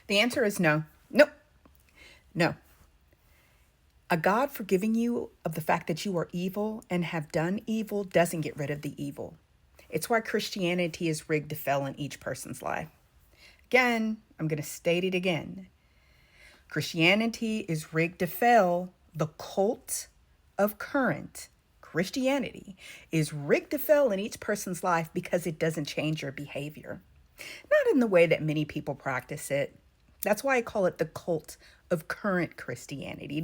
The answer is no. No. No. A God forgiving you of the fact that you are evil and have done evil doesn't get rid of the evil. It's why Christianity is rigged to fail in each person's life. Again, I'm going to state it again. Christianity is rigged to fail. The cult of current Christianity is rigged to fail in each person's life because it doesn't change your behavior. Not in the way that many people practice it. That's why I call it the cult of current Christianity.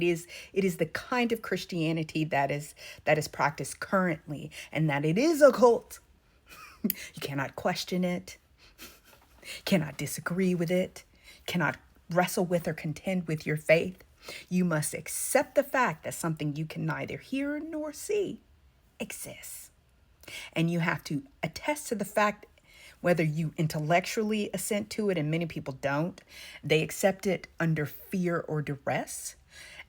It is the kind of Christianity that is practiced currently, and that it is a cult. You cannot question it, cannot disagree with it, cannot wrestle with or contend with your faith. You must accept the fact that something you can neither hear nor see exists. And you have to attest to the fact, whether you intellectually assent to it, and many people don't, they accept it under fear or duress.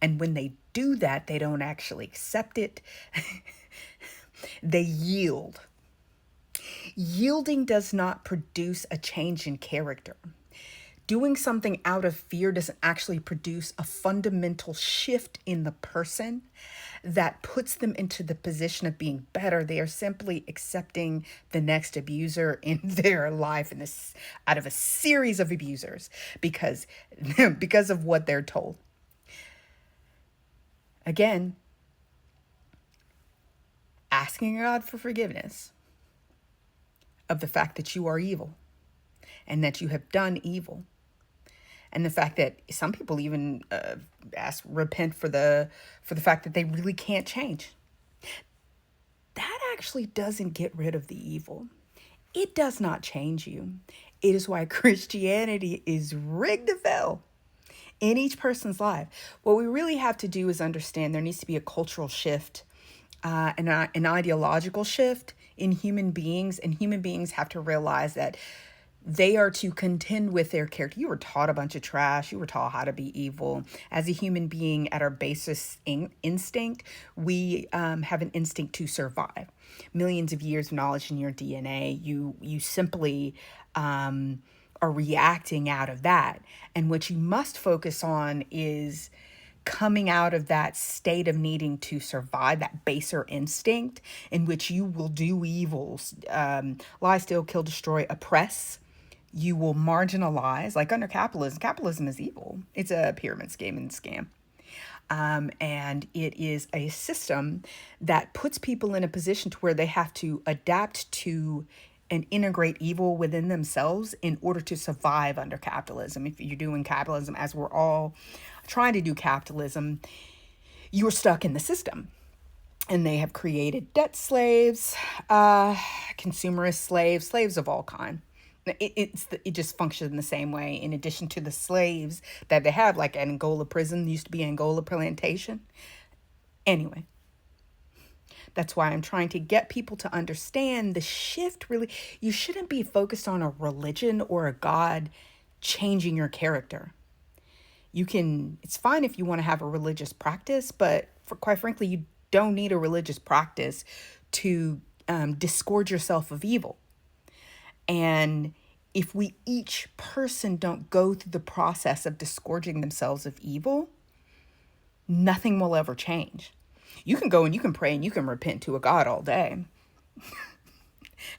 And when they do that, they don't actually accept it. They yield. Yielding does not produce a change in character. Doing something out of fear doesn't actually produce a fundamental shift in the person that puts them into the position of being better. They are simply accepting the next abuser in their life, in this, out of a series of abusers, because of what they're told. Again, asking God for forgiveness of the fact that you are evil and that you have done evil. And the fact that some people even repent for the fact that they really can't change. That actually doesn't get rid of the evil. It does not change you. It is why Christianity is rigged to fail in each person's life. What we really have to do is understand there needs to be a cultural shift, an ideological shift in human beings. And human beings have to realize that they are to contend with their character. You were taught a bunch of trash. You were taught how to be evil. As a human being, at our basis instinct, we have an instinct to survive. Millions of years of knowledge in your DNA. You simply are reacting out of that. And what you must focus on is coming out of that state of needing to survive, that baser instinct in which you will do evils, lie, steal, kill, destroy, oppress. You will marginalize, like under capitalism. Capitalism is evil. It's a pyramid scheme and scam. And it is a system that puts people in a position to where they have to adapt to and integrate evil within themselves in order to survive under capitalism. If you're doing capitalism, as we're all trying to do capitalism, you're stuck in the system. And they have created debt slaves, consumerist slaves, slaves of all kinds. It just functions in the same way. In addition to the slaves that they have, like Angola prison used to be Angola plantation. Anyway, that's why I'm trying to get people to understand the shift. Really, you shouldn't be focused on a religion or a God changing your character. It's fine if you want to have a religious practice, but quite frankly, you don't need a religious practice to disgorge yourself of evil. And if we each person don't go through the process of disgorging themselves of evil, nothing will ever change. You can go and you can pray and you can repent to a God all day.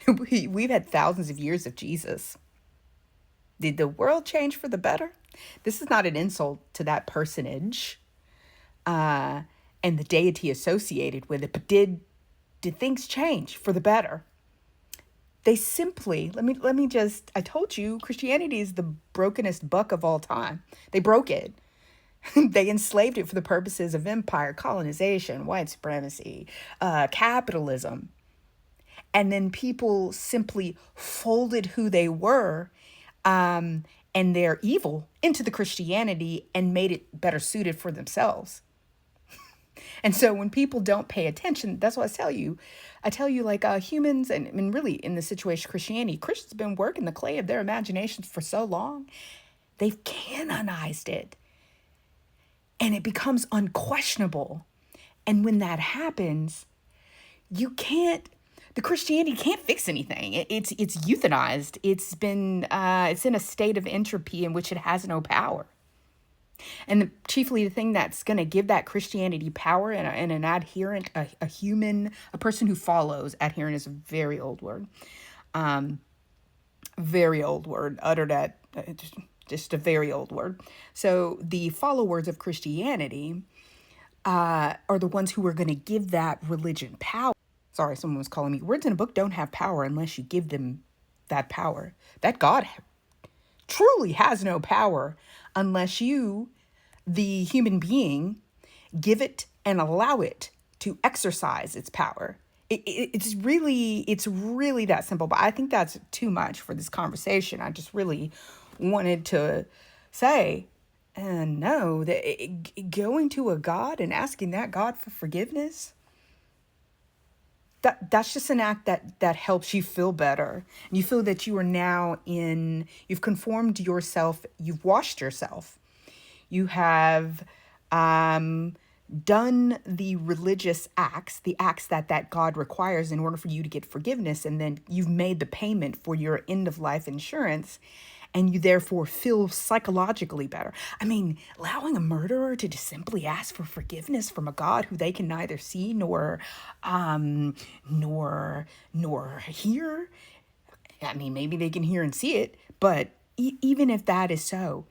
We've had thousands of years of Jesus. Did the world change for the better? This is not an insult to that personage and the deity associated with it, but did things change for the better? They simply, I told you, Christianity is the brokenest buck of all time. They broke it. They enslaved it for the purposes of empire, colonization, white supremacy, capitalism. And then people simply folded who they were and their evil into the Christianity and made it better suited for themselves. And so when people don't pay attention, that's what I tell you like humans, and really in the situation of Christianity, Christians have been working the clay of their imaginations for so long. They've canonized it. And it becomes unquestionable. And when that happens, you can't the Christianity can't fix anything. It's euthanized. It's in a state of entropy in which it has no power. And chiefly the thing that's going to give that Christianity power and an adherent, a human, a person who follows, adherent is a very old word, very old word, uttered at just a very old word. So the followers of Christianity are the ones who are going to give that religion power. Sorry, someone was calling me. Words in a book don't have power unless you give them that power. That God truly has no power unless you, the human being, give it and allow it to exercise its power. It's really that simple. But I think that's too much for this conversation. I just really wanted to say, and no, that going to a God and asking that God for forgiveness, that's just an act that helps you feel better. And you feel that you are now you've conformed yourself, you've washed yourself. You have done the religious acts, the acts that God requires in order for you to get forgiveness. And then you've made the payment for your end of life insurance. And you therefore feel psychologically better. I mean, allowing a murderer to just simply ask for forgiveness from a God who they can neither see nor hear. I mean, maybe they can hear and see it, but even if that is so,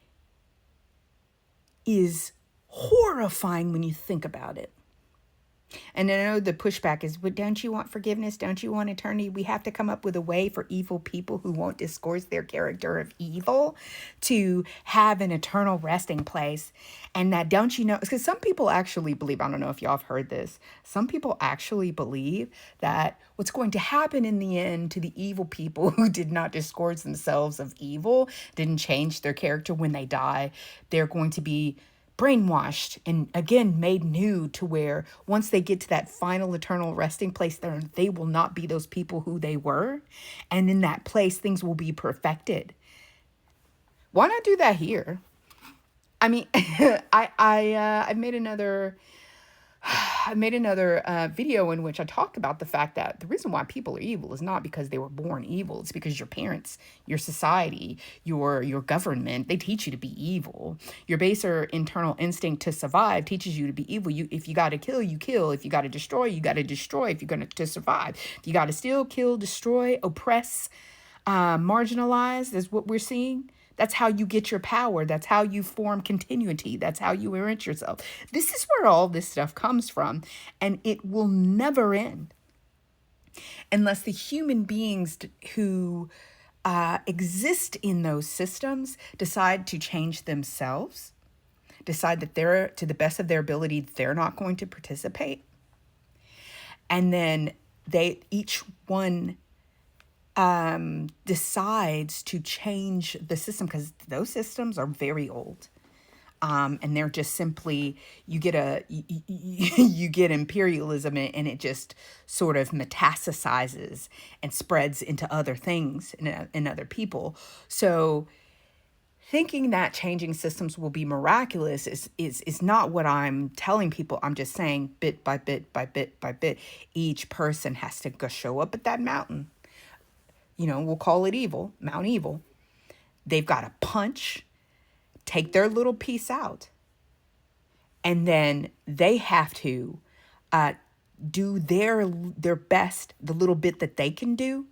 is horrifying when you think about it. And I know the pushback is, but don't you want forgiveness? Don't you want eternity? We have to come up with a way for evil people who won't discourse their character of evil to have an eternal resting place. And that, don't you know, because some people actually believe, I don't know if y'all have heard this, some people actually believe that what's going to happen in the end to the evil people who did not discourse themselves of evil, didn't change their character when they die, they're going to be brainwashed and again made new to where once they get to that final eternal resting place there, they will not be those people who they were, and in that place things will be perfected. Why not do that here? I mean, I made another video in which I talked about the fact that the reason why people are evil is not because they were born evil. It's because your parents, your society, your government, they teach you to be evil. Your baser internal instinct to survive teaches you to be evil. If you got to kill, you kill. If you got to destroy, you got to destroy. If you're going to survive, if you got to steal, kill, destroy, oppress, marginalize, is what we're seeing. That's how you get your power. That's how you form continuity. That's how you enrich yourself. This is where all this stuff comes from. And it will never end unless the human beings who exist in those systems decide to change themselves, decide that they're, to the best of their ability, they're not going to participate. And then each one decides to change the system, because those systems are very old. And they're just simply, you get imperialism, and it just sort of metastasizes and spreads into other things in other people. So thinking that changing systems will be miraculous is not what I'm telling people. I'm just saying bit by bit by bit by bit, each person has to go show up at that mountain. We'll call it evil, Mount Evil. They've got to punch, take their little piece out. And then they have to do their best, the little bit that they can do.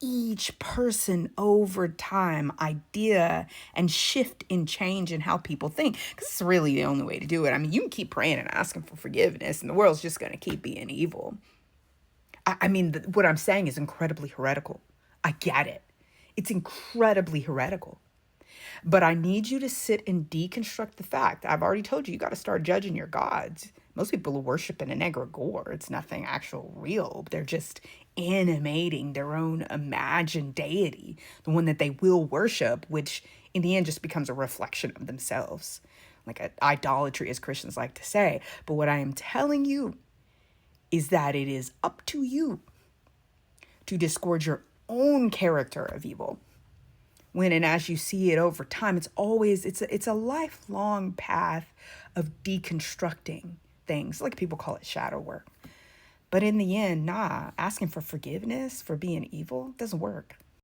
Each person over time, idea and shift and change in how people think. Because it's really the only way to do it. I mean, you can keep praying and asking for forgiveness, and the world's just going to keep being evil. I mean, what I'm saying is incredibly heretical. I get it. It's incredibly heretical. But I need you to sit and deconstruct the fact. I've already told you, you got to start judging your gods. Most people are worshiping an egregore. It's nothing actual real. They're just animating their own imagined deity, the one that they will worship, which in the end just becomes a reflection of themselves. Like idolatry, as Christians like to say. But what I am telling you is that it is up to you to disgorge your own character of evil. When and as you see it over time, it's a lifelong path of deconstructing things. Like people call it shadow work. But in the end, nah, asking for forgiveness for being evil doesn't work.